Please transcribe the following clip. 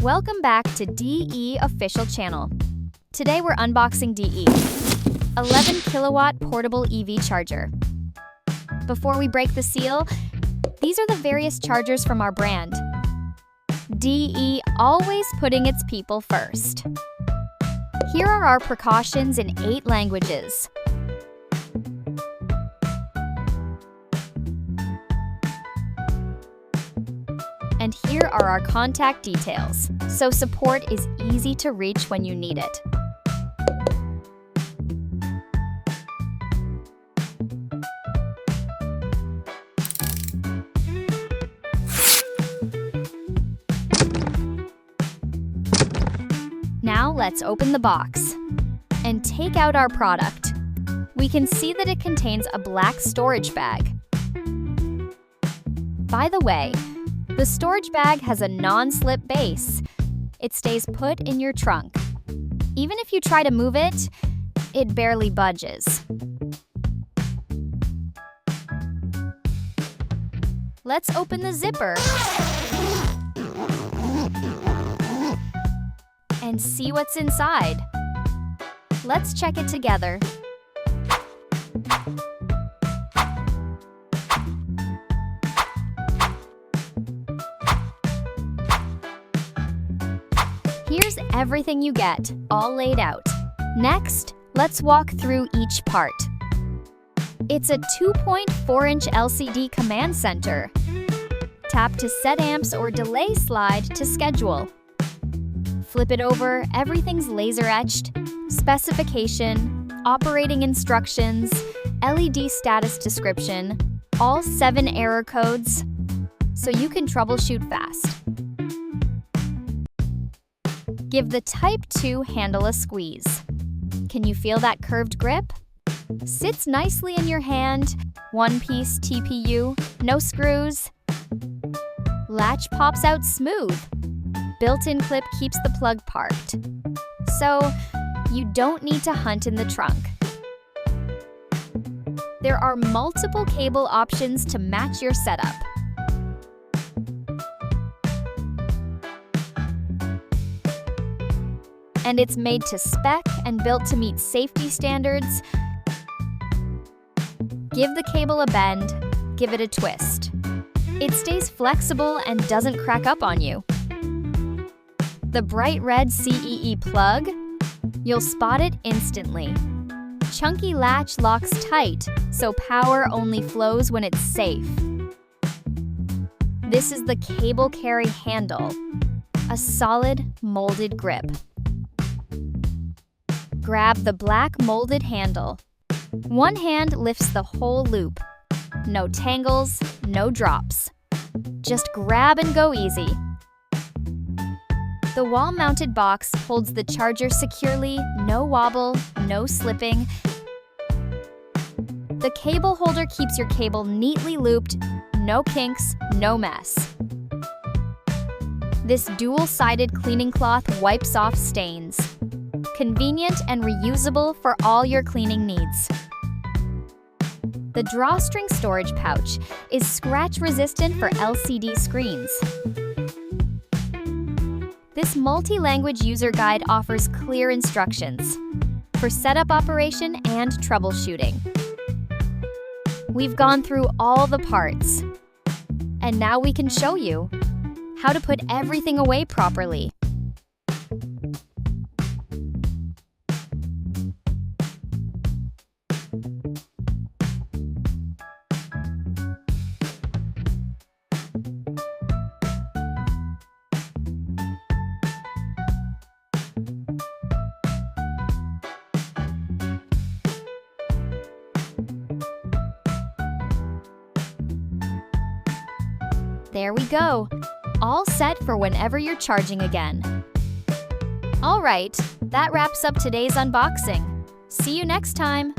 Welcome back to DE Official Channel. Today we're unboxing DE, 11 kilowatt portable EV charger. Before we break the seal, these are the various chargers from our brand. DE always putting its people first. Here are our precautions in 8 languages. And here are our contact details, so support is easy to reach when you need it. Now let's open the box and take out our product. We can see that it contains a black storage bag. By the way, the storage bag has a non-slip base. It stays put in your trunk. Even if you try to move it, it barely budges. Let's open the zipper and see what's inside. Let's check it together. Here's everything you get, all laid out. Next, let's walk through each part. It's a 2.4-inch LCD command center. Tap to set amps or delay slide to schedule. Flip it over, everything's laser etched, specification, operating instructions, LED status description, all 7 error codes, so you can troubleshoot fast. Give the Type 2 handle a squeeze. Can you feel that curved grip? Sits nicely in your hand, one-piece TPU, no screws. Latch pops out smooth. Built-in clip keeps the plug parked. So, you don't need to hunt in the trunk. There are multiple cable options to match your setup. And it's made to spec and built to meet safety standards. Give the cable a bend, give it a twist. It stays flexible and doesn't crack up on you. The bright red CEE plug, you'll spot it instantly. Chunky latch locks tight, so power only flows when it's safe. This is the cable carry handle, a solid molded grip. Grab the black molded handle. One hand lifts the whole loop. No tangles, no drops. Just grab and go easy. The wall-mounted box holds the charger securely, no wobble, no slipping. The cable holder keeps your cable neatly looped, no kinks, no mess. This dual-sided cleaning cloth wipes off stains. Convenient and reusable for all your cleaning needs. The drawstring storage pouch is scratch-resistant for LCD screens. This multi-language user guide offers clear instructions for setup operation and troubleshooting. We've gone through all the parts, and now we can show you how to put everything away properly. There we go, all set for whenever you're charging again. All right, that wraps up today's unboxing. See you next time.